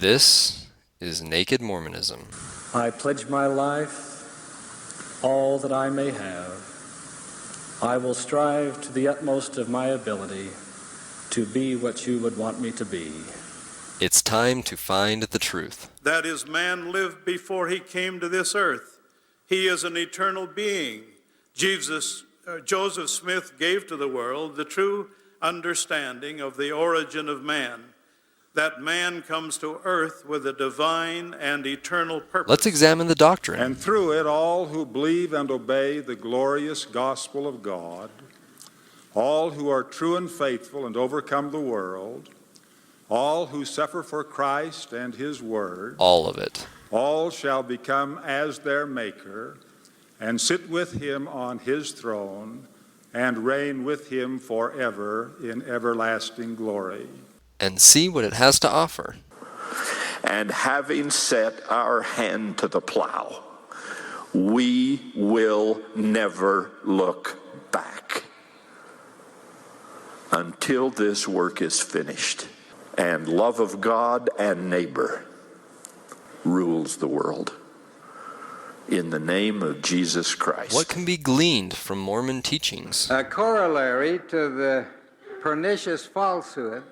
This is Naked Mormonism. I pledge my life, all that I may have. I will strive to the utmost of my ability to be what you would want me to be. It's time to find the truth. That is, man lived before he came to this earth. He is an eternal being. Joseph Smith gave to the world the true understanding of the origin of man, that man comes to earth with a divine and eternal purpose. Let's examine the doctrine. And through it, all who believe and obey the glorious gospel of God, all who are true and faithful and overcome the world, all who suffer for Christ and his word, all of it, all shall become as their Maker and sit with him on his throne and reign with him forever in everlasting glory. And see what it has to offer. And having set our hand to the plow, we will never look back until this work is finished and love of God and neighbor rules the world. In the name of Jesus Christ. What can be gleaned from Mormon teachings? A corollary to the pernicious falsehood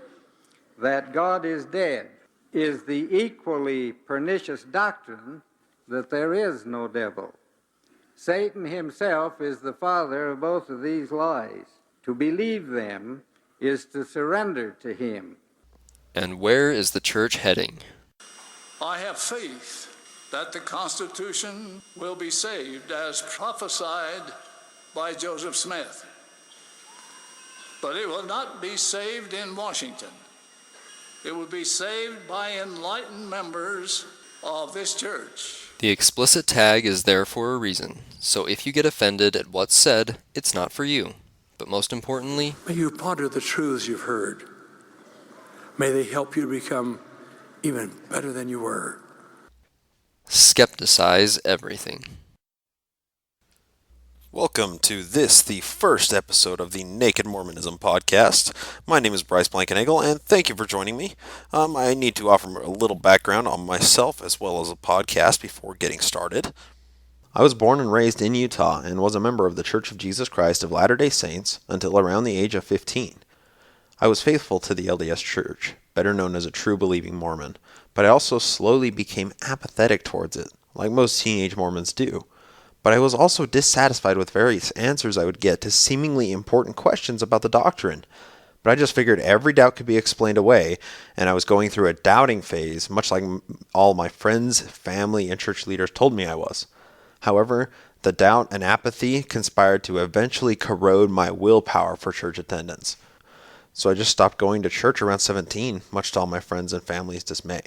that God is dead is the equally pernicious doctrine that there is no devil. Satan himself is the father of both of these lies. To believe them is to surrender to him. And where is the church heading? I have faith that the Constitution will be saved as prophesied by Joseph Smith. But it will not be saved in Washington. It will be saved by enlightened members of this church. The explicit tag is there for a reason, so if you get offended at what's said, it's not for you. But most importantly, may you ponder the truths you've heard. May they help you to become even better than you were. Skepticize everything. Welcome to this, the first episode of the Naked Mormonism podcast. My name is Bryce Blankenagel, and thank you for joining me. I need to offer a little background on myself as well as the podcast before getting started. I was born and raised in Utah and was a member of the Church of Jesus Christ of Latter-day Saints until around the age of 15. I was faithful to the LDS Church, better known as a true believing Mormon, but I also slowly became apathetic towards it, like most teenage Mormons do. But I was also dissatisfied with various answers I would get to seemingly important questions about the doctrine. But I just figured every doubt could be explained away, and I was going through a doubting phase, much like all my friends, family, and church leaders told me I was. However, the doubt and apathy conspired to eventually corrode my willpower for church attendance. So I just stopped going to church around 17, much to all my friends' and family's dismay.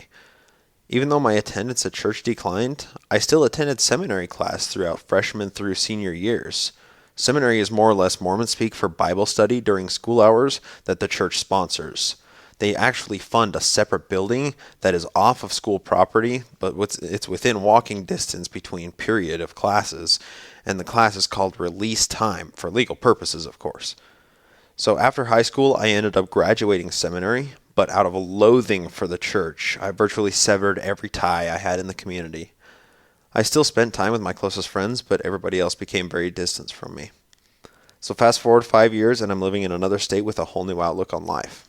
Even though my attendance at church declined, I still attended seminary class throughout freshman through senior years. Seminary is more or less Mormon speak for Bible study during school hours that the church sponsors. They actually fund a separate building that is off of school property, but it's within walking distance between period of classes, and the class is called release time, for legal purposes, of course. So after high school, I ended up graduating seminary, but out of a loathing for the church, I virtually severed every tie I had in the community. I still spent time with my closest friends, but everybody else became very distant from me. So fast forward 5 years, and I'm living in another state with a whole new outlook on life.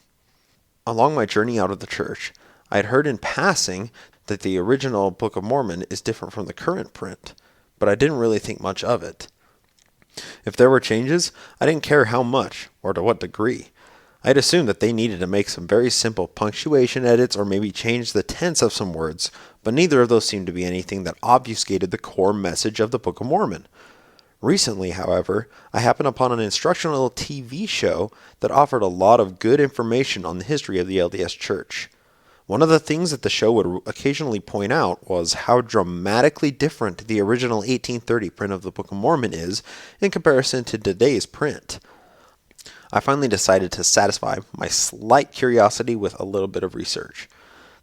Along my journey out of the church, I had heard in passing that the original Book of Mormon is different from the current print, but I didn't really think much of it. If there were changes, I didn't care how much or to what degree. I'd assumed that they needed to make some very simple punctuation edits or maybe change the tense of some words, but neither of those seemed to be anything that obfuscated the core message of the Book of Mormon. Recently, however, I happened upon an instructional TV show that offered a lot of good information on the history of the LDS Church. One of the things that the show would occasionally point out was how dramatically different the original 1830 print of the Book of Mormon is in comparison to today's print. I finally decided to satisfy my slight curiosity with a little bit of research.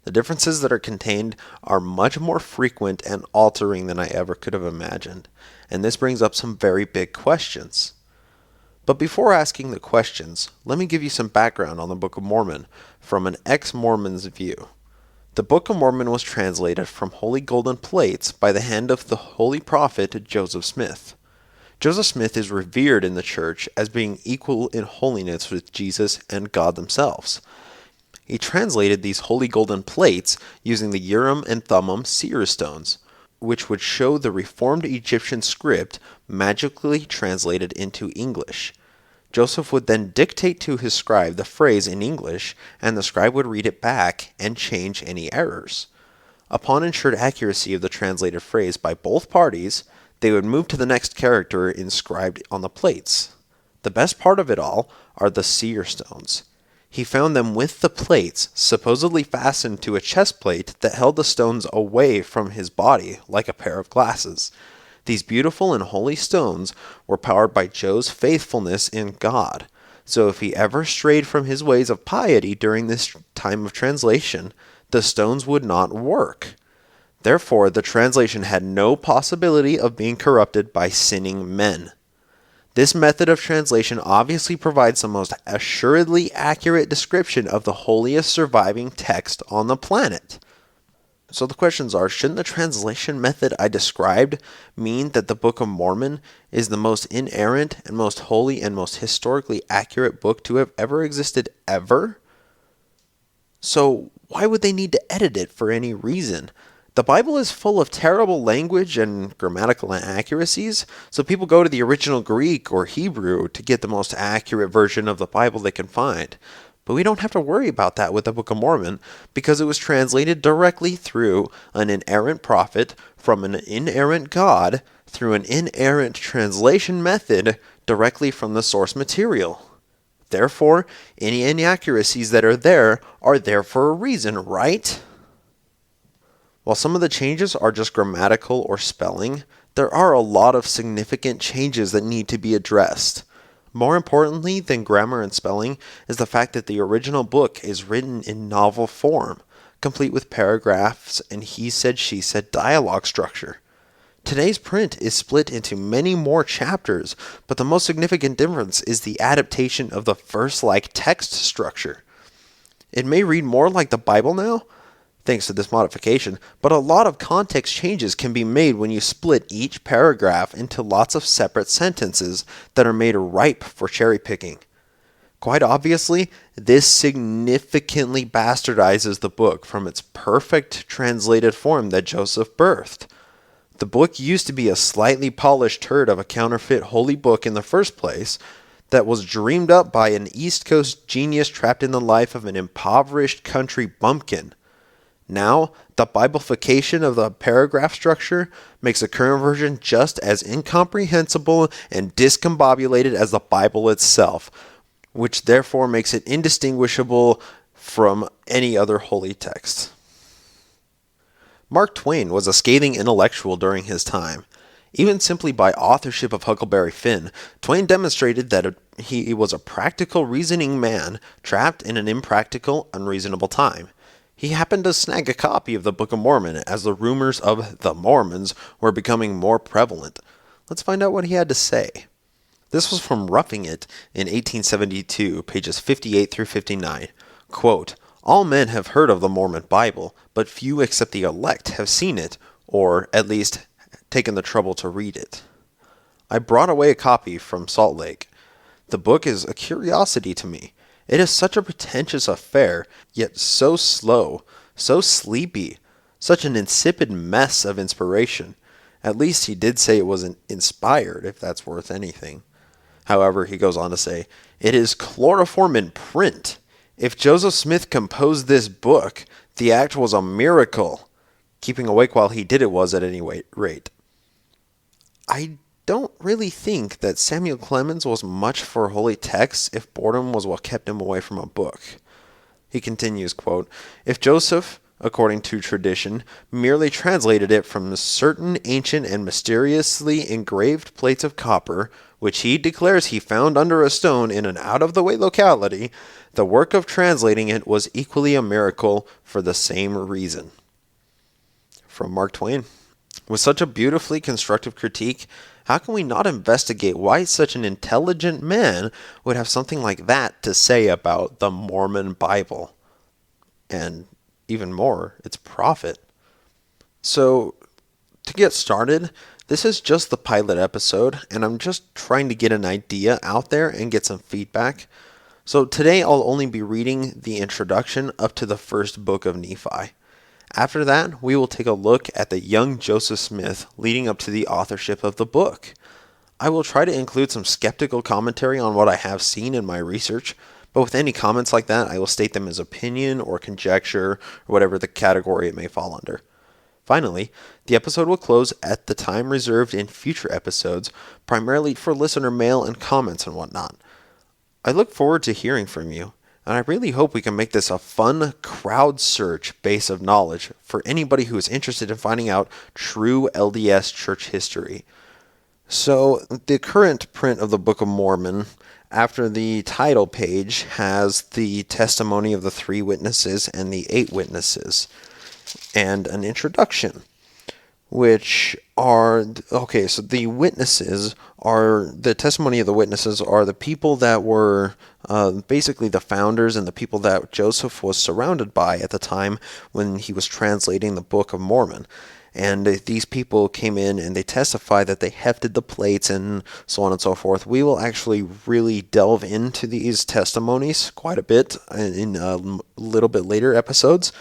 The differences that are contained are much more frequent and altering than I ever could have imagined, and this brings up some very big questions. But before asking the questions, let me give you some background on the Book of Mormon from an ex-Mormon's view. The Book of Mormon was translated from holy golden plates by the hand of the holy prophet Joseph Smith. Joseph Smith is revered in the church as being equal in holiness with Jesus and God themselves. He translated these holy golden plates using the Urim and Thummim seer stones, which would show the reformed Egyptian script magically translated into English. Joseph would then dictate to his scribe the phrase in English, and the scribe would read it back and change any errors. Upon ensured accuracy of the translated phrase by both parties, they would move to the next character inscribed on the plates. The best part of it all are the seer stones. He found them with the plates, supposedly fastened to a chest plate that held the stones away from his body like a pair of glasses. These beautiful and holy stones were powered by Joe's faithfulness in God. So if he ever strayed from his ways of piety during this time of translation, the stones would not work. Therefore, the translation had no possibility of being corrupted by sinning men. This method of translation obviously provides the most assuredly accurate description of the holiest surviving text on the planet. So the questions are, shouldn't the translation method I described mean that the Book of Mormon is the most inerrant and most holy and most historically accurate book to have ever existed ever? So why would they need to edit it for any reason? The Bible is full of terrible language and grammatical inaccuracies, so people go to the original Greek or Hebrew to get the most accurate version of the Bible they can find. But we don't have to worry about that with the Book of Mormon, because it was translated directly through an inerrant prophet from an inerrant God through an inerrant translation method directly from the source material. Therefore, any inaccuracies that are there for a reason, right? While some of the changes are just grammatical or spelling, there are a lot of significant changes that need to be addressed. More importantly than grammar and spelling is the fact that the original book is written in novel form, complete with paragraphs and he said, she said dialogue structure. Today's print is split into many more chapters, but the most significant difference is the adaptation of the verse-like text structure. It may read more like the Bible now, thanks to this modification, but a lot of context changes can be made when you split each paragraph into lots of separate sentences that are made ripe for cherry picking. Quite obviously, this significantly bastardizes the book from its perfect translated form that Joseph birthed. The book used to be a slightly polished turd of a counterfeit holy book in the first place that was dreamed up by an East Coast genius trapped in the life of an impoverished country bumpkin. Now, the Biblification of the paragraph structure makes the current version just as incomprehensible and discombobulated as the Bible itself, which therefore makes it indistinguishable from any other holy text. Mark Twain was a scathing intellectual during his time. Even simply by authorship of Huckleberry Finn, Twain demonstrated that he was a practical reasoning man trapped in an impractical, unreasonable time. He happened to snag a copy of the Book of Mormon as the rumors of the Mormons were becoming more prevalent. Let's find out what he had to say. This was from Roughing It in 1872, pages 58 through 59. Quote, "All men have heard of the Mormon Bible, but few except the elect have seen it, or at least taken the trouble to read it. I brought away a copy from Salt Lake. The book is a curiosity to me. It is such a pretentious affair, yet so slow, so sleepy, such an insipid mess of inspiration. At least he did say it was inspired, if that's worth anything. However, he goes on to say, it is chloroform in print. If Joseph Smith composed this book, the act was a miracle. Keeping awake while he did it was at any rate. I don't really think that Samuel Clemens was much for holy texts if boredom was what kept him away from a book." He continues, quote, "If Joseph, according to tradition, merely translated it from certain ancient and mysteriously engraved plates of copper, which he declares he found under a stone in an out-of-the-way locality, the work of translating it was equally a miracle for the same reason." From Mark Twain. With such a beautifully constructive critique, how can we not investigate why such an intelligent man would have something like that to say about the Mormon Bible? And even more, it's profit. So, to get started, this is just the pilot episode, and I'm just trying to get an idea out there and get some feedback. So today I'll only be reading the introduction up to the first book of Nephi. After that, we will take a look at the young Joseph Smith leading up to the authorship of the book. I will try to include some skeptical commentary on what I have seen in my research, but with any comments like that, I will state them as opinion or conjecture or whatever the category it may fall under. Finally, the episode will close at the time reserved in future episodes, primarily for listener mail and comments and whatnot. I look forward to hearing from you, and I really hope we can make this a fun crowd search base of knowledge for anybody who is interested in finding out true LDS church history. So, the current print of the Book of Mormon, after the title page, has the testimony of the 3 witnesses and the 8 witnesses, and an introduction, which are, okay, so the witnesses are, the testimony of the witnesses are the people that were basically the founders and the people that Joseph was surrounded by at the time when he was translating the Book of Mormon. And these people came in and they testified that they hefted the plates and so on and so forth. We will actually really delve into these testimonies quite a bit in a little bit later episodes.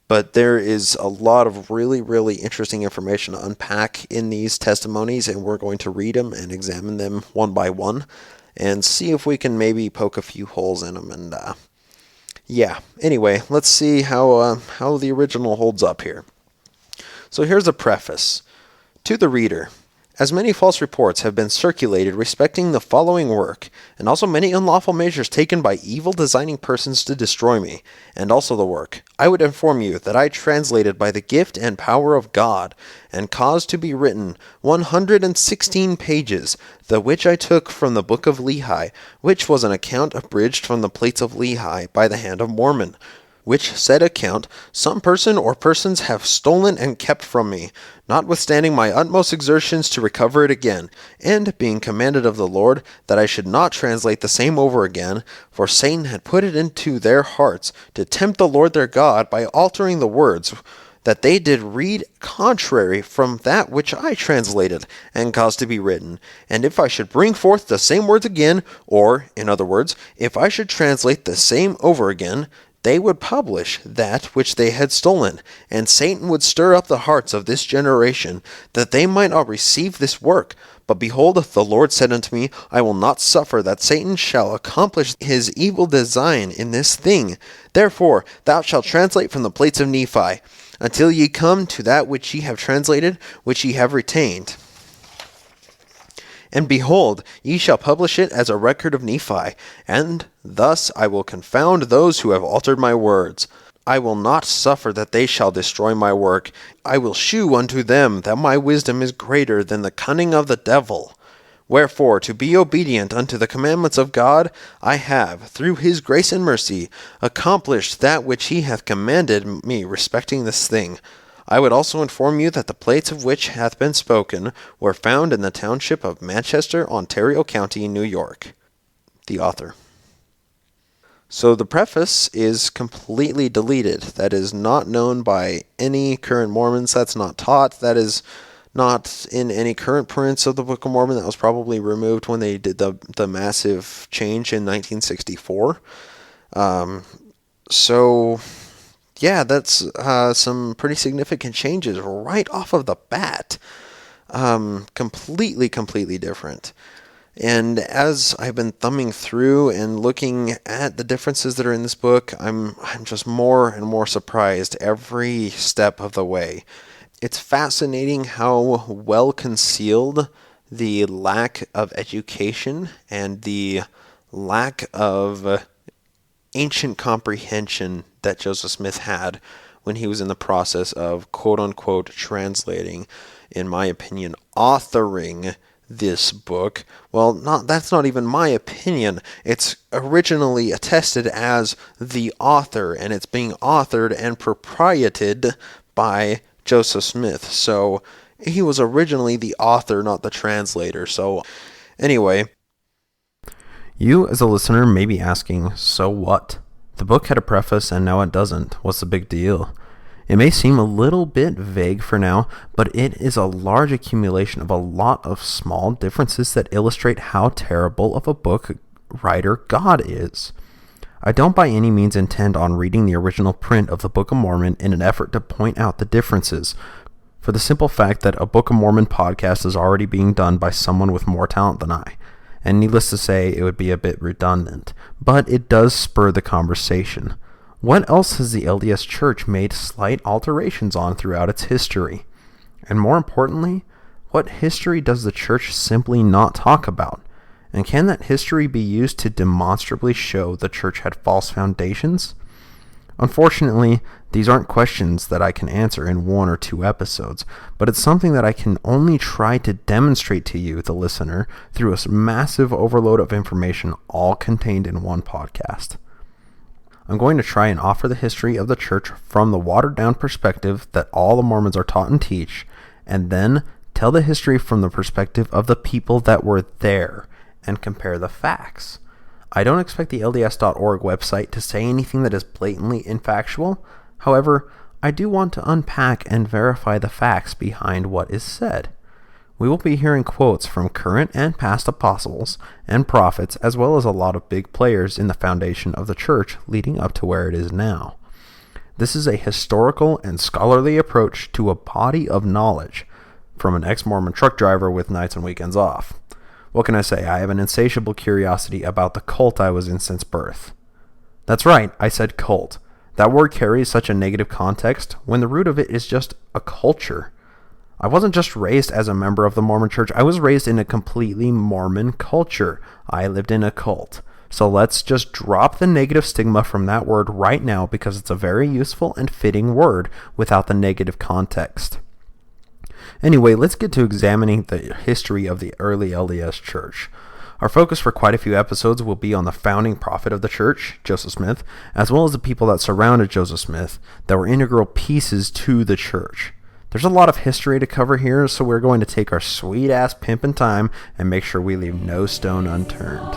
But there is a lot of really, really interesting information to unpack in these testimonies, and we're going to read them and examine them one by one and see if we can maybe poke a few holes in them. And anyway, let's see how the original holds up here. So here's a preface. To the reader, as many false reports have been circulated respecting the following work, and also many unlawful measures taken by evil designing persons to destroy me, and also the work, I would inform you that I translated by the gift and power of God, and caused to be written 116 pages, the which I took from the Book of Lehi, which was an account abridged from the plates of Lehi by the hand of Mormon, which said account some person or persons have stolen and kept from me, notwithstanding my utmost exertions to recover it again, and being commanded of the Lord that I should not translate the same over again, for Satan had put it into their hearts to tempt the Lord their God by altering the words, that they did read contrary from that which I translated, and caused to be written. And if I should bring forth the same words again, or, in other words, if I should translate the same over again, they would publish that which they had stolen, and Satan would stir up the hearts of this generation, that they might not receive this work. But behold, the Lord said unto me, I will not suffer that Satan shall accomplish his evil design in this thing. Therefore thou shalt translate from the plates of Nephi, until ye come to that which ye have translated, which ye have retained. And behold, ye shall publish it as a record of Nephi, and thus I will confound those who have altered my words. I will not suffer that they shall destroy my work. I will shew unto them that my wisdom is greater than the cunning of the devil. Wherefore, to be obedient unto the commandments of God, I have, through his grace and mercy, accomplished that which he hath commanded me respecting this thing. I would also inform you that the plates of which hath been spoken were found in the township of Manchester, Ontario County, New York. The author. So the preface is completely deleted. That is not known by any current Mormons. That's not taught. That is not in any current prints of the Book of Mormon. That was probably removed when they did the massive change in 1964. Yeah, that's some pretty significant changes right off of the bat. Completely different. And as I've been thumbing through and looking at the differences that are in this book, I'm just more and more surprised every step of the way. It's fascinating how well concealed the lack of education and the lack of ancient comprehension that Joseph Smith had when he was in the process of quote-unquote translating, in my opinion, authoring this book. Well, that's not even my opinion. It's originally attested as the author, and it's being authored and proprieted by Joseph Smith. So he was originally the author, not the translator. So anyway, you as a listener may be asking, so what? The book had a preface and now it doesn't. What's the big deal? It may seem a little bit vague for now, but it is a large accumulation of a lot of small differences that illustrate how terrible of a book writer God is. I don't by any means intend on reading the original print of the Book of Mormon in an effort to point out the differences, for the simple fact that a Book of Mormon podcast is already being done by someone with more talent than I, and needless to say, it would be a bit redundant, but it does spur the conversation. What else has the LDS Church made slight alterations on throughout its history? And more importantly, what history does the Church simply not talk about? And can that history be used to demonstrably show the Church had false foundations? Unfortunately, these aren't questions that I can answer in 1 or 2 episodes, but it's something that I can only try to demonstrate to you, the listener, through a massive overload of information all contained in one podcast. I'm going to try and offer the history of the Church from the watered-down perspective that all the Mormons are taught and teach, and then tell the history from the perspective of the people that were there, and compare the facts. I don't expect the LDS.org website to say anything that is blatantly infactual. However, I do want to unpack and verify the facts behind what is said. We will be hearing quotes from current and past apostles and prophets, as well as a lot of big players in the foundation of the Church leading up to where it is now. This is a historical and scholarly approach to a body of knowledge from an ex-Mormon truck driver with nights and weekends off. What can I say? I have an insatiable curiosity about the cult I was in since birth. That's right, I said cult. That word carries such a negative context when the root of it is just a culture. I wasn't just raised as a member of the Mormon Church, I was raised in a completely Mormon culture. I lived in a cult. So let's just drop the negative stigma from that word right now because it's a very useful and fitting word without the negative context. Anyway, let's get to examining the history of the early LDS Church. Our focus for quite a few episodes will be on the founding prophet of the Church, Joseph Smith, as well as the people that surrounded Joseph Smith that were integral pieces to the Church. There's a lot of history to cover here, so we're going to take our sweet-ass pimpin' time and make sure we leave no stone unturned.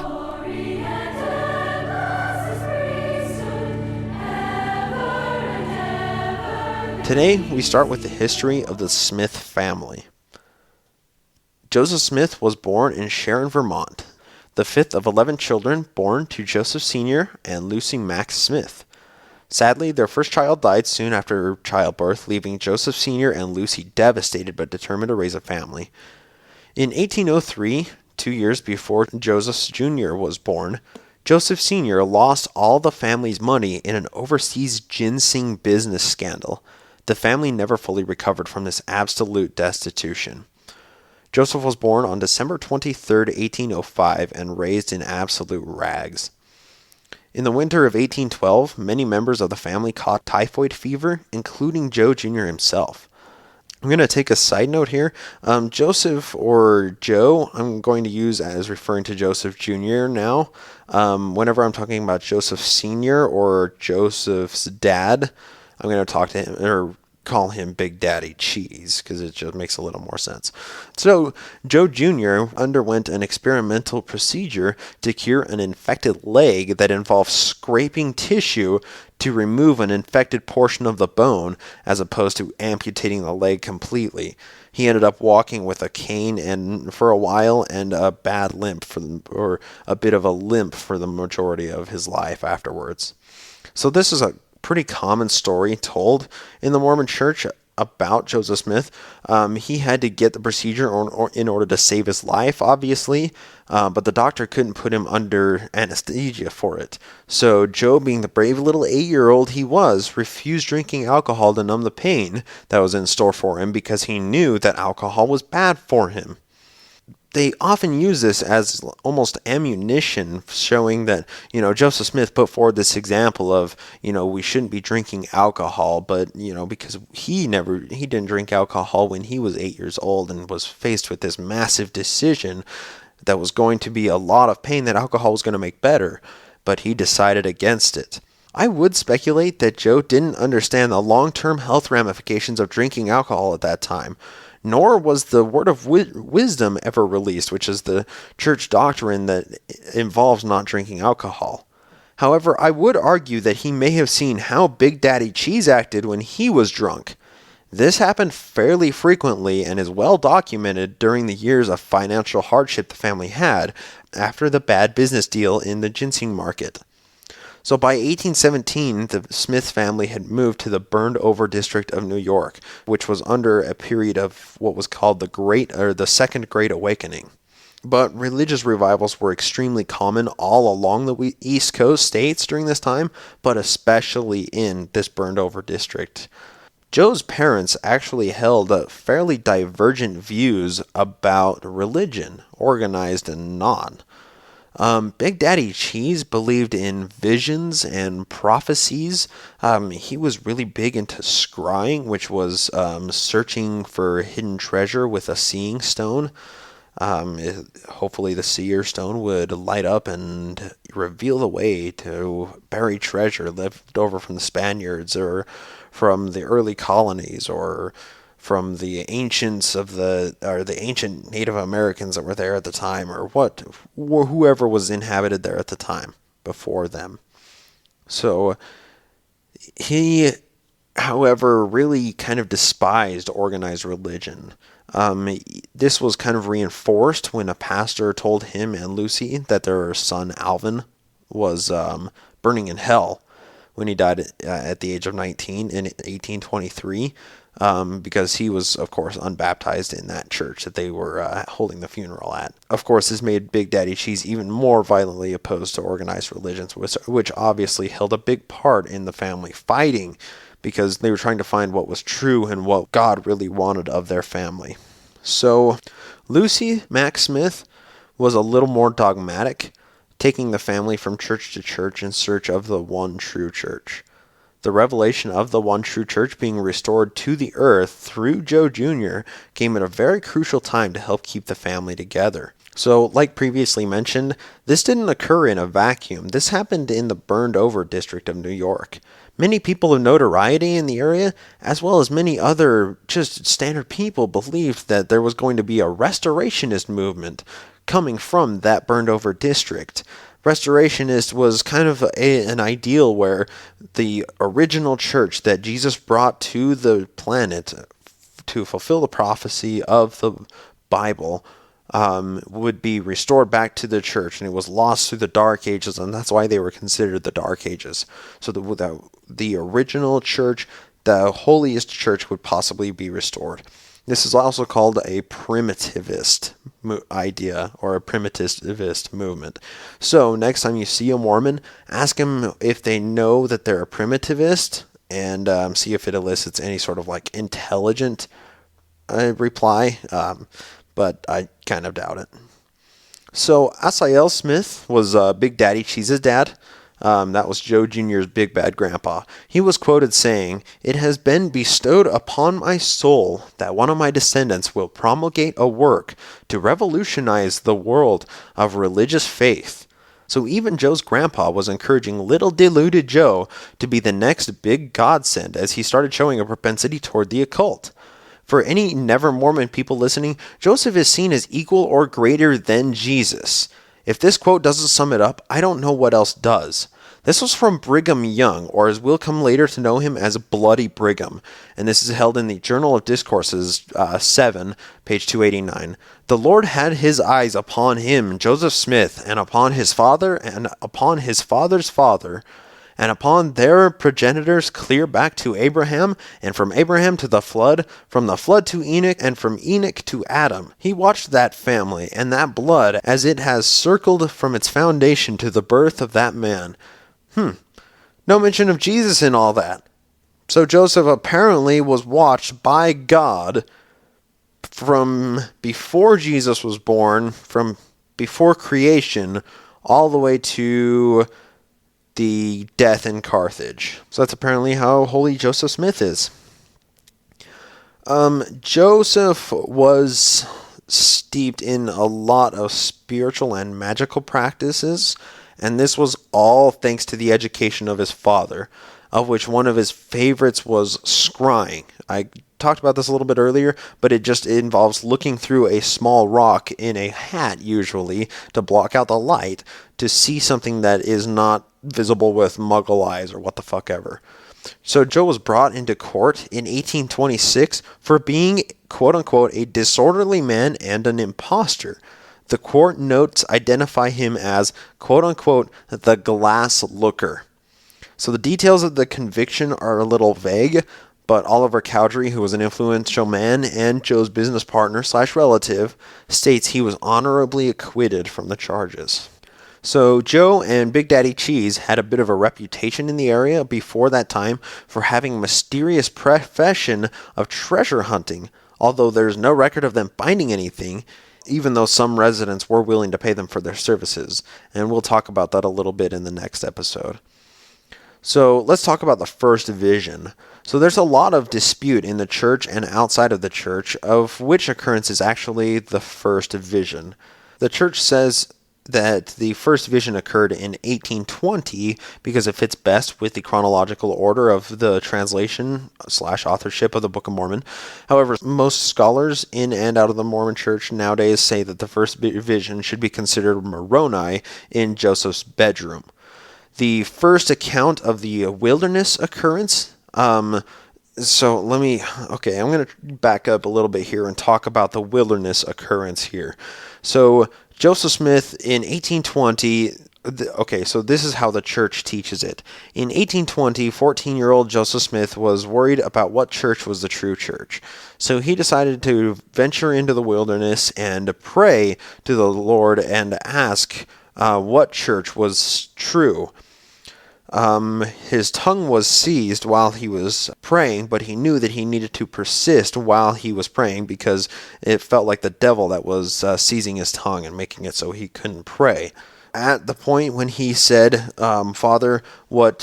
Today, we start with the history of the Smith family. Joseph Smith was born in Sharon, Vermont, the fifth of 11 children born to Joseph Sr. and Lucy Max Smith. Sadly, their first child died soon after childbirth, leaving Joseph Sr. and Lucy devastated but determined to raise a family. In 1803, 2 years before Joseph Jr. was born, Joseph Sr. lost all the family's money in an overseas ginseng business scandal. The family never fully recovered from this absolute destitution. Joseph was born on December 23, 1805, and raised in absolute rags. In the winter of 1812, many members of the family caught typhoid fever, including Joe Jr. himself. I'm going to take a side note here. Joseph, or Joe, I'm going to use as referring to Joseph Jr. now. Whenever I'm talking about Joseph Sr. or Joseph's dad, I'm going to talk to him, or call him Big Daddy Cheese, because it just makes a little more sense. So, Joe Jr. underwent an experimental procedure to cure an infected leg that involved scraping tissue to remove an infected portion of the bone, as opposed to amputating the leg completely. He ended up walking with a cane and for a while, and a bad limp or a bit of a limp for the majority of his life afterwards. So this is a pretty common story told in the Mormon Church about Joseph Smith. He had to get the procedure in order to save his life, obviously, but the doctor couldn't put him under anesthesia for it. So Joe, being the brave little 8-year-old he was, refused drinking alcohol to numb the pain that was in store for him because he knew that alcohol was bad for him. They often use this as almost ammunition, showing that, Joseph Smith put forward this example of, we shouldn't be drinking alcohol, but, because he didn't drink alcohol when he was 8 years old and was faced with this massive decision that was going to be a lot of pain that alcohol was going to make better, but he decided against it. I would speculate that Joe didn't understand the long-term health ramifications of drinking alcohol at that time, nor was the word of wisdom ever released, which is the church doctrine that involves not drinking alcohol. However, I would argue that he may have seen how Big Daddy Cheese acted when he was drunk. This happened fairly frequently and is well documented during the years of financial hardship the family had after the bad business deal in the ginseng market. So by 1817, the Smith family had moved to the burned-over district of New York, which was under a period of what was called the Second Great Awakening. But religious revivals were extremely common all along the East Coast states during this time, but especially in this burned-over district. Joe's parents actually held fairly divergent views about religion, organized and not. Big Daddy Cheese believed in visions and prophecies. He was really big into scrying, which was searching for hidden treasure with a seeing stone. Hopefully the seer stone would light up and reveal the way to buried treasure left over from the Spaniards or from the early colonies or from the ancient Native Americans that were there at the time, or whoever was inhabited there at the time before them. So he, however, really kind of despised organized religion. This was kind of reinforced when a pastor told him and Lucy that their son Alvin was burning in hell when he died at the age of 19 in 1823, because he was, of course, unbaptized in that church that they were holding the funeral at. Of course, this made Big Daddy Cheese even more violently opposed to organized religions, which obviously held a big part in the family fighting, because they were trying to find what was true and what God really wanted of their family. So, Lucy Mack Smith was a little more dogmatic, taking the family from church to church in search of the one true church. The revelation of the one true church being restored to the earth through Joe Jr. came at a very crucial time to help keep the family together. So, like previously mentioned, this didn't occur in a vacuum. This happened in the burned-over district of New York. Many people of notoriety in the area, as well as many other just standard people, believed that there was going to be a restorationist movement coming from that burned-over district. Restorationist was kind of an ideal where the original church that Jesus brought to the planet to fulfill the prophecy of the Bible would be restored back to the church, and it was lost through the Dark Ages, and that's why they were considered the Dark Ages. So the original church, the holiest church, would possibly be restored. This is also called a primitivist idea, or a primitivist movement. So next time you see a Mormon, ask them if they know that they're a primitivist, and see if it elicits any sort of like intelligent reply. But I kind of doubt it. So Asael Smith was Big Daddy Cheese's dad. That was Joe Jr.'s big bad grandpa. He was quoted saying, "It has been bestowed upon my soul that one of my descendants will promulgate a work to revolutionize the world of religious faith." So even Joe's grandpa was encouraging little deluded Joe to be the next big godsend as he started showing a propensity toward the occult. For any never Mormon people listening, Joseph is seen as equal or greater than Jesus. If this quote doesn't sum it up, I don't know what else does. This was from Brigham Young, or as we'll come later to know him as Bloody Brigham, and this is held in the Journal of Discourses 7, page 289. "The Lord had his eyes upon him, Joseph Smith, and upon his father, and upon his father's father, and upon their progenitors clear back to Abraham, and from Abraham to the flood, from the flood to Enoch, and from Enoch to Adam. He watched that family and that blood as it has circled from its foundation to the birth of that man." No mention of Jesus in all that. So Joseph apparently was watched by God from before Jesus was born, from before creation, all the way to the death in Carthage. So that's apparently how holy Joseph Smith is. Joseph was steeped in a lot of spiritual and magical practices, and this was all thanks to the education of his father, of which one of his favorites was scrying. I talked about this a little bit earlier, but it involves looking through a small rock in a hat, usually, to block out the light, to see something that is not visible with muggle eyes or what the fuck ever. So Joe was brought into court in 1826 for being, quote-unquote, a disorderly man and an imposter. The court notes identify him as, quote-unquote, the glass looker. So the details of the conviction are a little vague, but Oliver Cowdery, who was an influential man and Joe's business partner / relative, states he was honorably acquitted from the charges. So Joe and Big Daddy Cheese had a bit of a reputation in the area before that time for having a mysterious profession of treasure hunting, although there's no record of them finding anything, even though some residents were willing to pay them for their services, and we'll talk about that a little bit in the next episode. So let's talk about the first vision. So there's a lot of dispute in the church and outside of the church of which occurrence is actually the first vision. The church says that the first vision occurred in 1820 because it fits best with the chronological order of the translation / authorship of the Book of Mormon. However, most scholars in and out of the Mormon Church nowadays say that the first vision should be considered Moroni in Joseph's bedroom. The first account of the wilderness occurrence, I'm going to back up a little bit here and talk about the wilderness occurrence here. So Joseph Smith in 1820, so this is how the church teaches it. In 1820, 14-year-old Joseph Smith was worried about what church was the true church. So he decided to venture into the wilderness and pray to the Lord and ask what church was true. His tongue was seized while he was praying, but he knew that he needed to persist while he was praying because it felt like the devil that was seizing his tongue and making it so he couldn't pray. At the point when he said, Father, what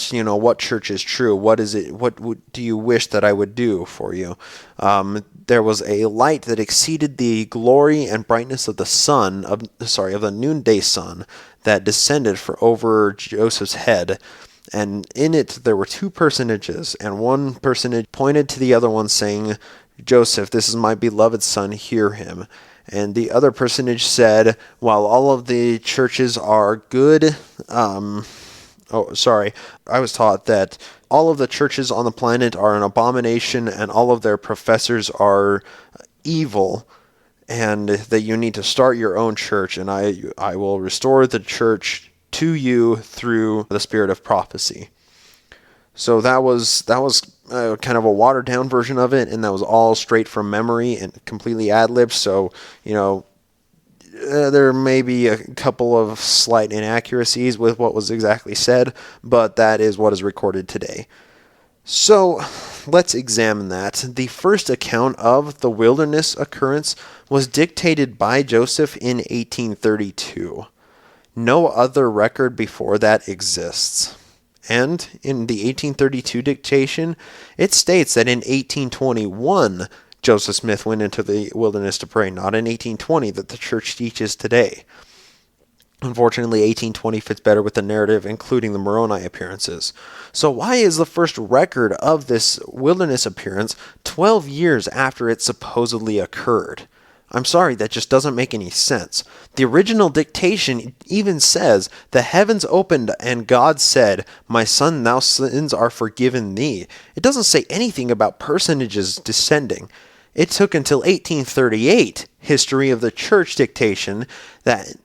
church is true? What is it? What do you wish that I would do for you? There was a light that exceeded the glory and brightness of the noonday sun that descended over Joseph's head. And in it there were two personages, and one personage pointed to the other one saying, Joseph, this is my beloved son, hear him. And the other personage said, while all of the churches are good, I was taught that all of the churches on the planet are an abomination and all of their professors are evil, and that you need to start your own church, and I will restore the church to you through the spirit of prophecy. So that was kind of a watered down version of it, and that was all straight from memory and completely ad-libbed. So there may be a couple of slight inaccuracies with what was exactly said, but that is what is recorded today. So let's examine that. The first account of the wilderness occurrence was dictated by Joseph in 1832. No other record before that exists. And in the 1832 dictation, it states that in 1821, Joseph Smith went into the wilderness to pray, not in 1820 that the church teaches today. Unfortunately, 1820 fits better with the narrative, including the Moroni appearances. So why is the first record of this wilderness appearance 12 years after it supposedly occurred? I'm sorry, that just doesn't make any sense. The original dictation even says, the heavens opened and God said, my son, thou sins are forgiven thee. It doesn't say anything about personages descending. It took until 1838, history of the church dictation, that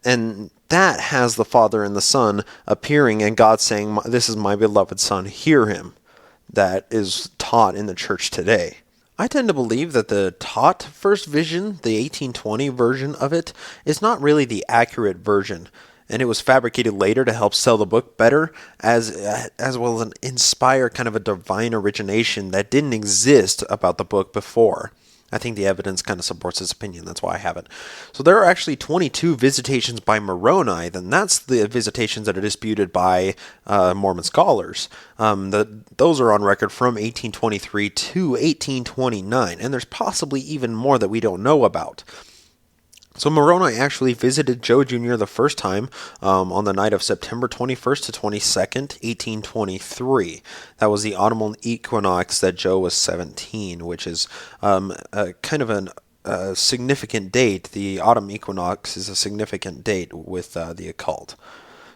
has the Father and the Son appearing and God saying, this is my beloved Son, hear him. That is taught in the church today. I tend to believe that the taught first vision, the 1820 version of it, is not really the accurate version, and it was fabricated later to help sell the book better, as well as inspire kind of a divine origination that didn't exist about the book before. I think the evidence kind of supports this opinion. That's why I have it. So there are actually 22 visitations by Moroni. Then that's the visitations that are disputed by Mormon scholars. Those are on record from 1823 to 1829, and there's possibly even more that we don't know about. So Moroni actually visited Joe Jr. the first time on the night of September 21st to 22nd, 1823. That was the autumnal equinox that Joe was 17, which is kind of a significant date. The autumn equinox is a significant date with the occult.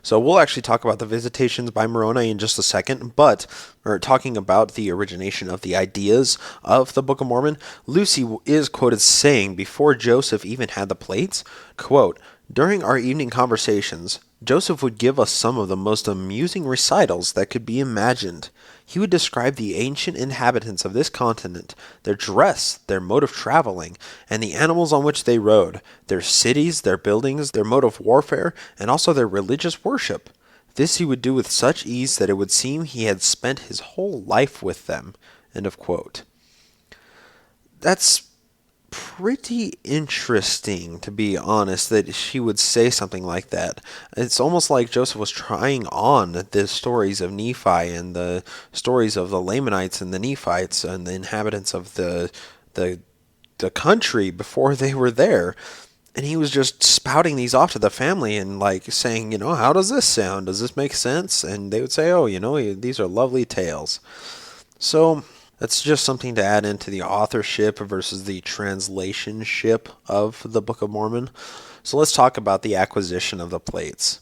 So we'll actually talk about the visitations by Moroni in just a second, but we're talking about the origination of the ideas of the Book of Mormon. Lucy is quoted saying, before Joseph even had the plates, quote, "During our evening conversations, Joseph would give us some of the most amusing recitals that could be imagined. He would describe the ancient inhabitants of this continent, their dress, their mode of traveling, and the animals on which they rode, their cities, their buildings, their mode of warfare, and also their religious worship. This he would do with such ease that it would seem he had spent his whole life with them." End of quote. That's pretty interesting, to be honest, that she would say something like that. It's almost like Joseph was trying on the stories of Nephi and the stories of the Lamanites and the Nephites and the inhabitants of the country before they were there. And he was just spouting these off to the family and like saying, how does this sound? Does this make sense? And they would say, oh, these are lovely tales. So that's just something to add into the authorship versus the translationship of the Book of Mormon. So let's talk about the acquisition of the plates.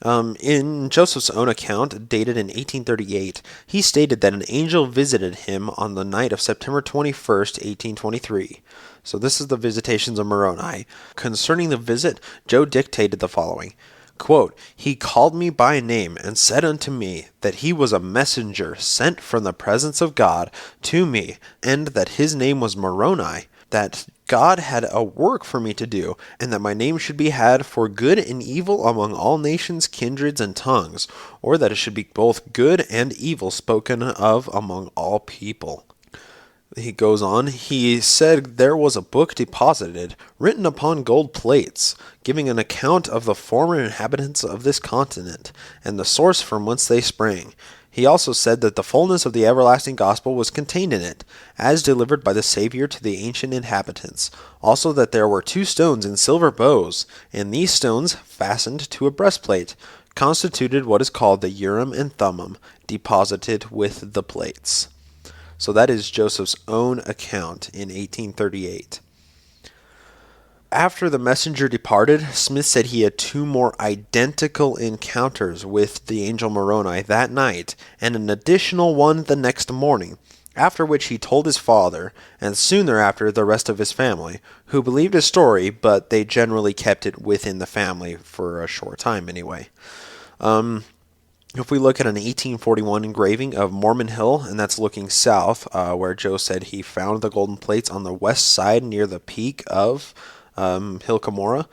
In Joseph's own account, dated in 1838, he stated that an angel visited him on the night of September 21st, 1823. So this is the visitations of Moroni. Concerning the visit, Joe dictated the following. Quote, "He called me by name and said unto me that he was a messenger sent from the presence of God to me, and that his name was Moroni, that God had a work for me to do, and that my name should be had for good and evil among all nations, kindreds, and tongues, or that it should be both good and evil spoken of among all people." He goes on, he said there was a book deposited, written upon gold plates, giving an account of the former inhabitants of this continent, and the source from whence they sprang. He also said that the fullness of the everlasting gospel was contained in it, as delivered by the Savior to the ancient inhabitants. Also that there were 2 stones in silver bows, and these stones, fastened to a breastplate, constituted what is called the Urim and Thummim, deposited with the plates. So that is Joseph's own account in 1838. After the messenger departed, Smith said he had 2 more identical encounters with the angel Moroni that night, and an additional one the next morning, after which he told his father, and soon thereafter the rest of his family, who believed his story, but they generally kept it within the family for a short time anyway. If we look at an 1841 engraving of Mormon Hill, and that's looking south, where Joe said he found the golden plates on the west side near the peak of Hill Cumorah.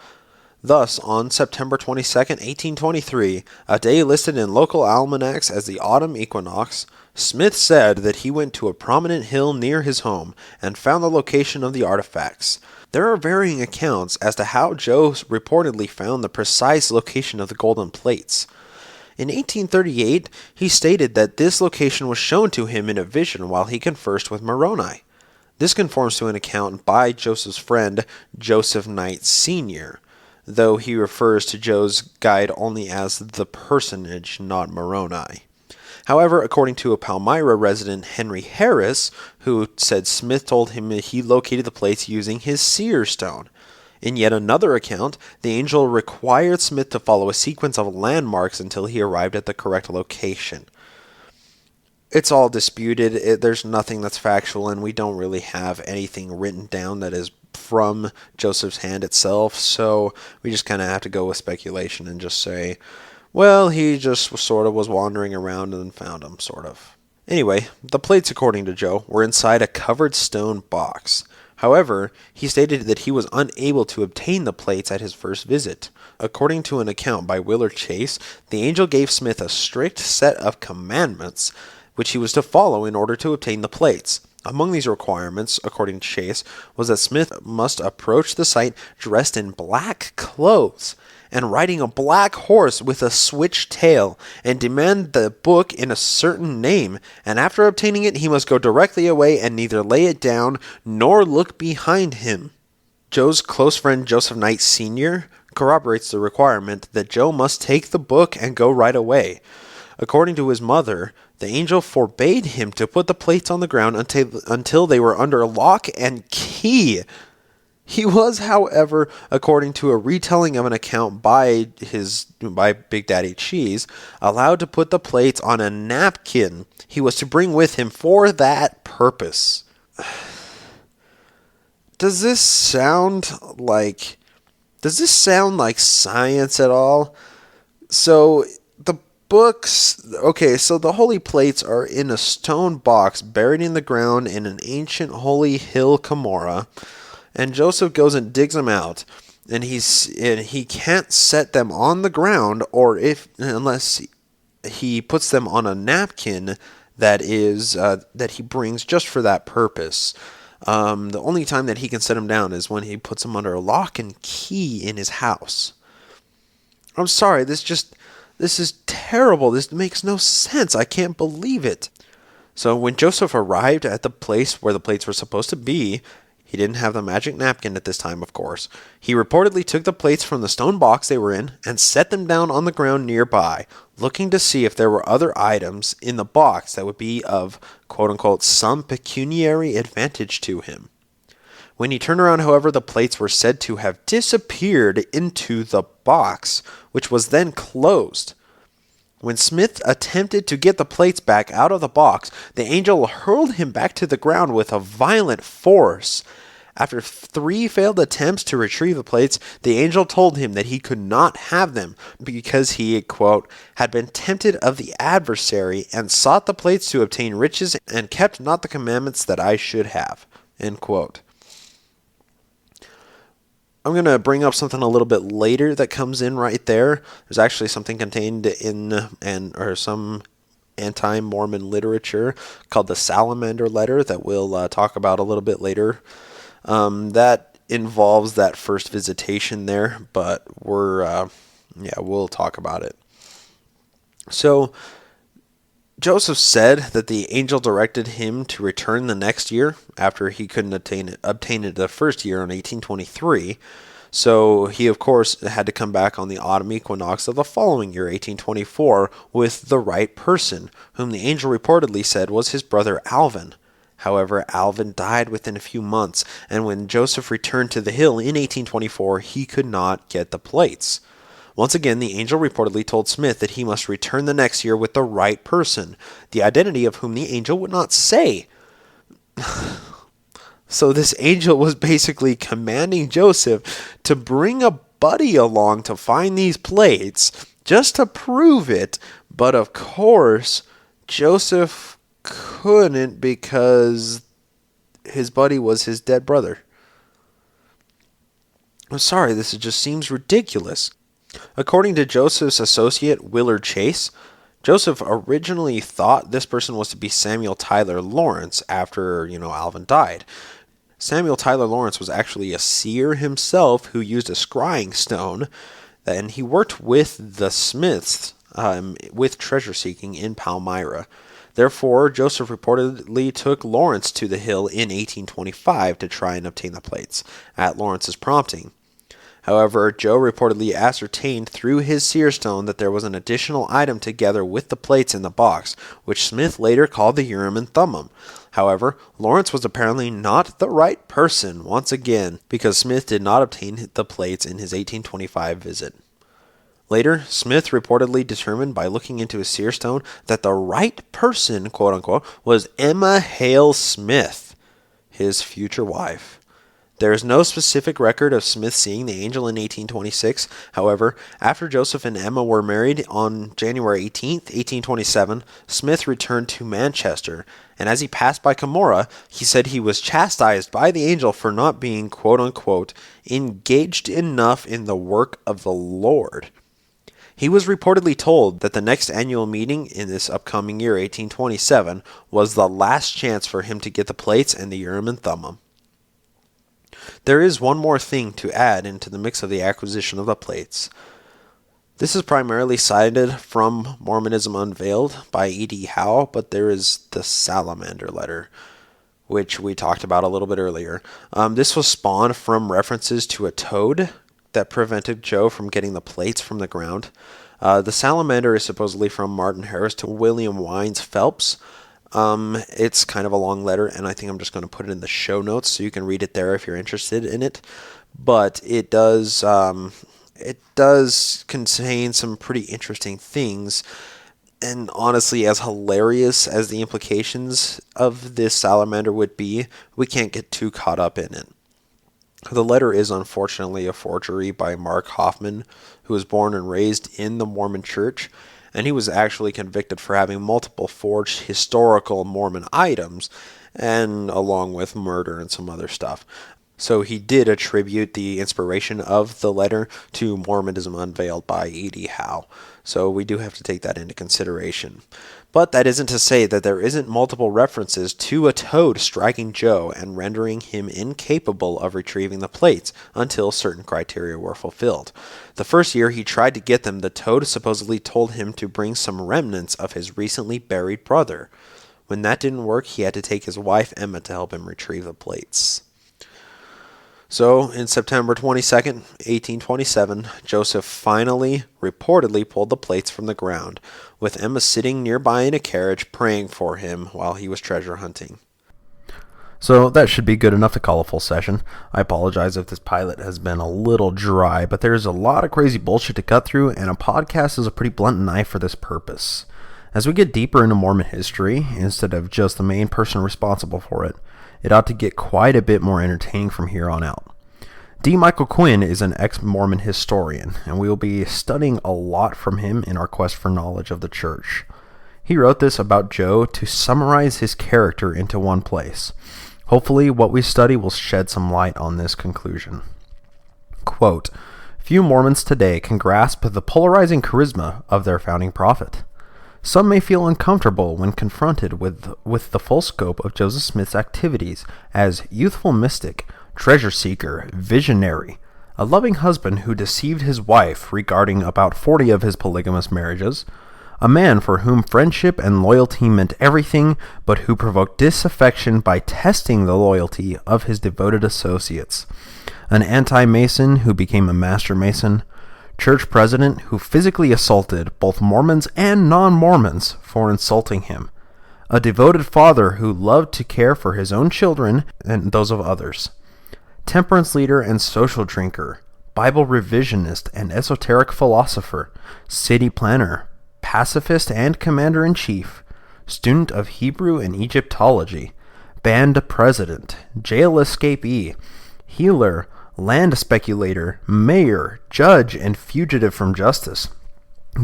Thus, on September 22nd, 1823, a day listed in local almanacs as the autumn equinox, Smith said that he went to a prominent hill near his home and found the location of the artifacts. There are varying accounts as to how Joe reportedly found the precise location of the golden plates. In 1838, he stated that this location was shown to him in a vision while he conversed with Moroni. This conforms to an account by Joseph's friend, Joseph Knight Sr., though he refers to Joe's guide only as the personage, not Moroni. However, according to a Palmyra resident, Henry Harris, who said Smith told him he located the plates using his seer stone. In yet another account, the angel required Smith to follow a sequence of landmarks until he arrived at the correct location. It's all disputed. There's nothing that's factual, and we don't really have anything written down that is from Joseph's hand itself, so we just kind of have to go with speculation and just say, well, he just sort of was wandering around and found them, sort of. Anyway, the plates, according to Joe, were inside a covered stone box. However, he stated that he was unable to obtain the plates at his first visit. According to an account by Willard Chase, the angel gave Smith a strict set of commandments which he was to follow in order to obtain the plates. Among these requirements, according to Chase, was that Smith must approach the site dressed in black clothes and riding a black horse with a switched tail, and demand the book in a certain name, and after obtaining it he must go directly away and neither lay it down nor look behind him. Joe's close friend Joseph Knight Sr. corroborates the requirement that Joe must take the book and go right away. According to his mother, the angel forbade him to put the plates on the ground until they were under lock and key. He was, however, according to a retelling of an account by Big Daddy Cheese, allowed to put the plates on a napkin he was to bring with him for that purpose. Does this sound like science at all? So the holy plates are in a stone box buried in the ground in an ancient holy hill Cumorah. And Joseph goes and digs them out, and he can't set them on the ground, unless he puts them on a napkin that he brings just for that purpose. The only time that he can set them down is when he puts them under a lock and key in his house. I'm sorry, this is terrible. This makes no sense. I can't believe it. So when Joseph arrived at the place where the plates were supposed to be, he didn't have the magic napkin at this time, of course. He reportedly took the plates from the stone box they were in and set them down on the ground nearby, looking to see if there were other items in the box that would be of, quote-unquote, some pecuniary advantage to him. When he turned around, however, the plates were said to have disappeared into the box, which was then closed. When Smith attempted to get the plates back out of the box, the angel hurled him back to the ground with a violent force. After 3 failed attempts to retrieve the plates, the angel told him that he could not have them because he, quote, had been tempted of the adversary and sought the plates to obtain riches and kept not the commandments that I should have, end quote. I'm going to bring up something a little bit later that comes in right there. There's actually something contained in some anti-Mormon literature called the Salamander Letter that we'll talk about a little bit later. That involves that first visitation there, but we'll talk about it. So Joseph said that the angel directed him to return the next year after he couldn't obtain it the first year in 1823. So he, of course, had to come back on the autumn equinox of the following year, 1824, with the right person, whom the angel reportedly said was his brother Alvin. However, Alvin died within a few months, and when Joseph returned to the hill in 1824, he could not get the plates. Once again, the angel reportedly told Smith that he must return the next year with the right person, the identity of whom the angel would not say. So this angel was basically commanding Joseph to bring a buddy along to find these plates, just to prove it, but of course, Joseph couldn't because his buddy was his dead brother. I'm sorry, this just seems ridiculous. According to Joseph's associate, Willard Chase, Joseph originally thought this person was to be Samuel Tyler Lawrence after, Alvin died. Samuel Tyler Lawrence was actually a seer himself who used a scrying stone, and he worked with the Smiths with treasure seeking in Palmyra. Therefore, Joseph reportedly took Lawrence to the hill in 1825 to try and obtain the plates, at Lawrence's prompting. However, Joe reportedly ascertained through his seer stone that there was an additional item together with the plates in the box, which Smith later called the Urim and Thummim. However, Lawrence was apparently not the right person once again, because Smith did not obtain the plates in his 1825 visit. Later, Smith reportedly determined by looking into his seer stone that the right person, quote-unquote, was Emma Hale Smith, his future wife. There is no specific record of Smith seeing the angel in 1826. However, after Joseph and Emma were married on January 18, 1827, Smith returned to Manchester, and as he passed by Cumorah, he said he was chastised by the angel for not being, quote-unquote, engaged enough in the work of the Lord. He was reportedly told that the next annual meeting in this upcoming year, 1827, was the last chance for him to get the plates and the Urim and Thummim. There is one more thing to add into the mix of the acquisition of the plates. This is primarily cited from Mormonism Unveiled by E.D. Howe, but there is the Salamander Letter, which we talked about a little bit earlier. This was spawned from references to a toad that prevented Joe from getting the plates from the ground. The salamander is supposedly from Martin Harris to William Wines Phelps. It's kind of a long letter, and I think I'm just going to put it in the show notes so you can read it there if you're interested in it. But it does contain some pretty interesting things, and honestly, as hilarious as the implications of this salamander would be, we can't get too caught up in it. The letter is unfortunately a forgery by Mark Hoffman, who was born and raised in the Mormon Church, and he was actually convicted for having multiple forged historical Mormon items, and along with murder and some other stuff. So he did attribute the inspiration of the letter to Mormonism Unveiled by E.D. Howe. So we do have to take that into consideration. But that isn't to say that there isn't multiple references to a toad striking Joe and rendering him incapable of retrieving the plates until certain criteria were fulfilled. The first year he tried to get them, the toad supposedly told him to bring some remnants of his recently buried brother. When that didn't work, he had to take his wife Emma to help him retrieve the plates. So, in September 22nd, 1827, Joseph finally, reportedly pulled the plates from the ground, with Emma sitting nearby in a carriage praying for him while he was treasure hunting. So that should be good enough to call a full session. I apologize if this pilot has been a little dry, but there's a lot of crazy bullshit to cut through, and a podcast is a pretty blunt knife for this purpose. As we get deeper into Mormon history, instead of just the main person responsible for it, it ought to get quite a bit more entertaining from here on out. D. Michael Quinn is an ex-Mormon historian, and we will be studying a lot from him in our quest for knowledge of the church. He wrote this about Joe to summarize his character into one place. Hopefully, what we study will shed some light on this conclusion. Quote, "Few Mormons today can grasp the polarizing charisma of their founding prophet. Some may feel uncomfortable when confronted with the full scope of Joseph Smith's activities as youthful mystic, treasure seeker, visionary, a loving husband who deceived his wife regarding about 40 of his polygamous marriages, a man for whom friendship and loyalty meant everything, but who provoked disaffection by testing the loyalty of his devoted associates, an anti-Mason who became a master Mason, church president who physically assaulted both Mormons and non-Mormons for insulting him, a devoted father who loved to care for his own children and those of others, temperance leader and social drinker, Bible revisionist and esoteric philosopher, city planner, pacifist and commander-in-chief, student of Hebrew and Egyptology, band president, jail escapee, healer, land speculator, mayor, judge, and fugitive from justice,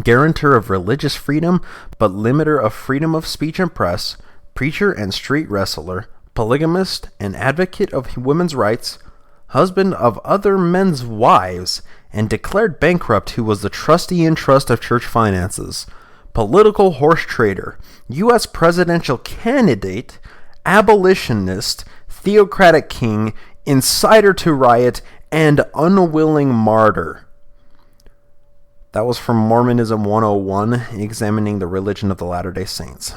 guarantor of religious freedom but limiter of freedom of speech and press, preacher and street wrestler, polygamist and advocate of women's rights, husband of other men's wives, and declared bankrupt who was the trustee in trust of church finances, political horse trader, U.S. presidential candidate, abolitionist, theocratic king, incider to riot, and unwilling martyr." That was from Mormonism 101, examining the religion of the Latter-day Saints.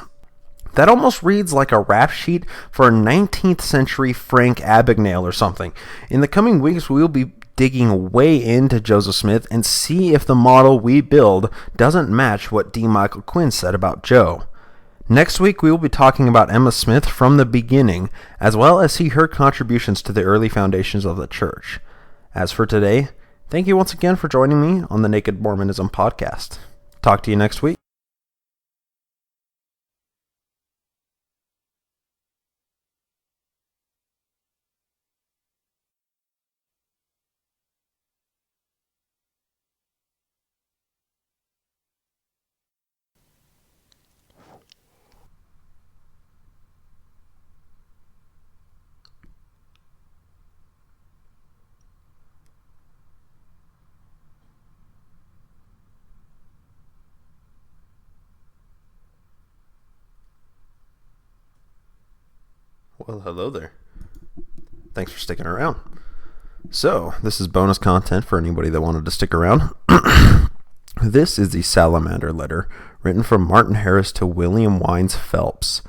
That almost reads like a rap sheet for a 19th century Frank Abagnale or something. In the coming weeks, we will be digging way into Joseph Smith and see if the model we build doesn't match what D. Michael Quinn said about Joe. Next week, we will be talking about Emma Smith from the beginning, as well as see her contributions to the early foundations of the church. As for today, thank you once again for joining me on the Naked Mormonism podcast. Talk to you next week. Well, hello there. Thanks for sticking around. So, this is bonus content for anybody that wanted to stick around. This is the Salamander Letter, written from Martin Harris to William Wines Phelps,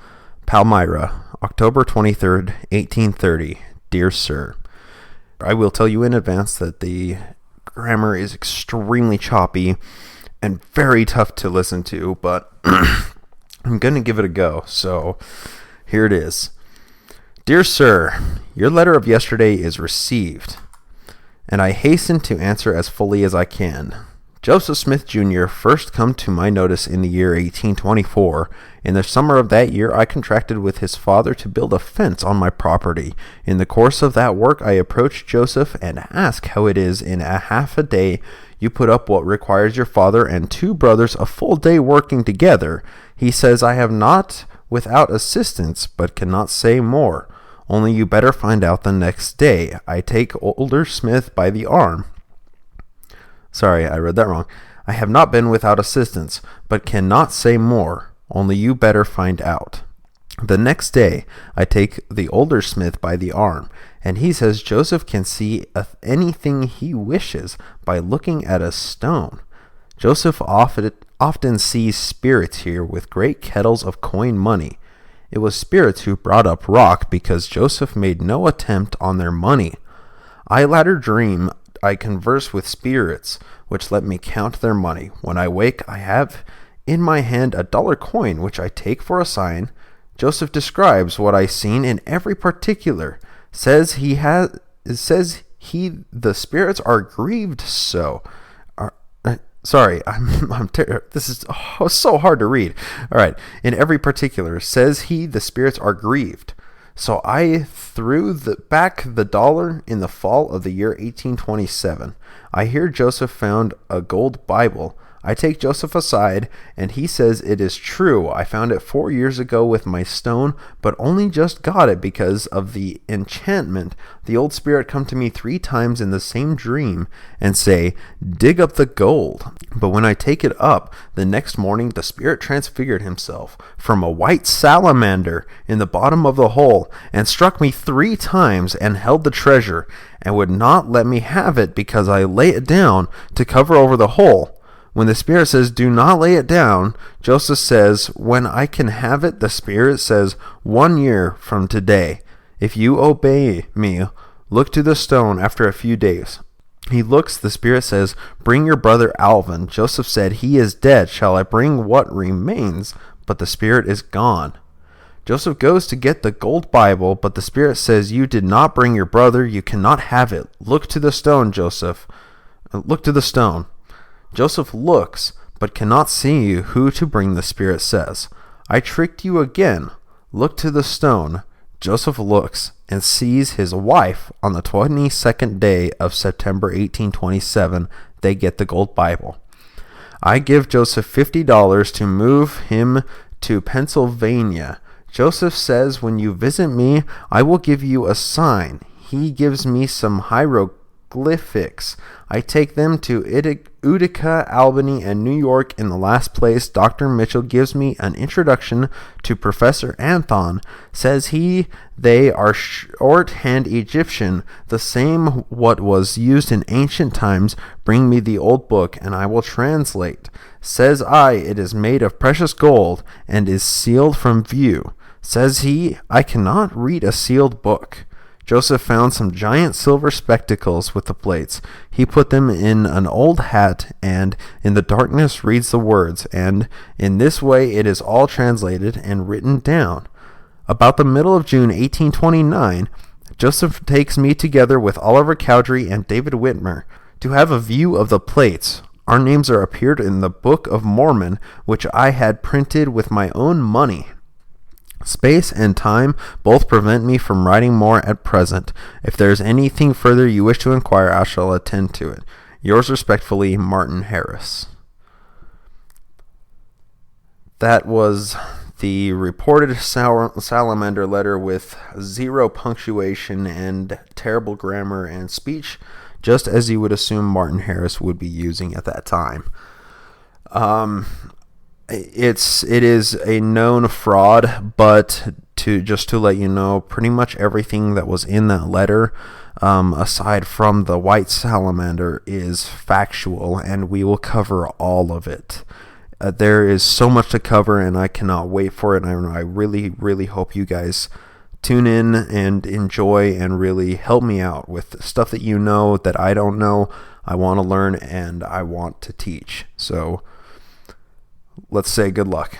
Palmyra, October 23rd, 1830. Dear Sir, I will tell you in advance that the grammar is extremely choppy and very tough to listen to, but I'm going to give it a go, so here it is. Dear Sir, your letter of yesterday is received, and I hasten to answer as fully as I can. Joseph Smith Jr. first come to my notice in the year 1824. In the summer of that year, I contracted with his father to build a fence on my property. In the course of that work, I approached Joseph and asked how it is in a half a day you put up what requires your father and 2 brothers a full day working together. He says, I have not without assistance, but cannot say more. Only you better find out the next day. I take older Smith by the arm. Sorry, I read that wrong. I have not been without assistance, but cannot say more. Only you better find out. The next day, I take the older Smith by the arm, and he says Joseph can see anything he wishes by looking at a stone. Joseph often sees spirits here with great kettles of coin money. It was spirits who brought up rock because Joseph made no attempt on their money. I latter dream I converse with spirits, which let me count their money. When I wake, I have in my hand a $1 coin, which I take for a sign. Joseph describes what I seen in every particular. Says the spirits are grieved so. This is so hard to read. All right. In every particular, says the spirits are grieved. So I threw back the $1 in the fall of the year 1827. I hear Joseph found a gold Bible. I take Joseph aside, and he says it is true. I found it 4 years ago with my stone, but only just got it because of the enchantment. The old spirit come to me 3 times in the same dream and say, dig up the gold. But when I take it up, the next morning the spirit transfigured himself from a white salamander in the bottom of the hole and struck me 3 times and held the treasure and would not let me have it because I lay it down to cover over the hole. When the spirit says, do not lay it down, Joseph says, when I can have it, the spirit says, 1 year from today. If you obey me, look to the stone after a few days. He looks, the spirit says, bring your brother Alvin. Joseph said, he is dead. Shall I bring what remains? But the spirit is gone. Joseph goes to get the gold Bible, but the spirit says, you did not bring your brother. You cannot have it. Look to the stone, Joseph. Look to the stone. Joseph looks, but cannot see who to bring, the spirit says. I tricked you again. Look to the stone. Joseph looks and sees his wife on the 22nd day of September 1827. They get the gold Bible. I give Joseph $50 to move him to Pennsylvania. Joseph says, when you visit me, I will give you a sign. He gives me some hiroglyphics. I take them to Utica, Albany, and New York. In the last place, Dr. Mitchel gives me an introduction to Professor Anthon. Says they are shorthand Egyptian, the same what was used in ancient times. Bring me the old book, and I will translate. Says it is made of precious gold, and is sealed from view. Says I cannot read a sealed book. Joseph found some giant silver specticles with the plates. He put them in an old hat and in the darkness reads the words, and in this way it is all translated and written down. About the middle of June 1829, Joseph takes me together with Oliver Cowdery and David Whitmer to have a view of the plates. Our names are appeared in the Book of Mormon, which I had printed with my own money. Space and time both prevent me from writing more at present. If there is anything further you wish to inquire, I shall attend to it. Yours respectfully, Martin Harris. That was the reported Salamander Letter with 0 punctuation and terrible grammar and speech, just as you would assume Martin Harris would be using at that time. It is a known fraud, but to let you know, pretty much everything that was in that letter, aside from the white salamander, is factual, and we will cover all of it. There is so much to cover, and I cannot wait for it. And I really, really hope you guys tune in and enjoy and really help me out with stuff that you know that I don't know. I want to learn and I want to teach. So let's say good luck.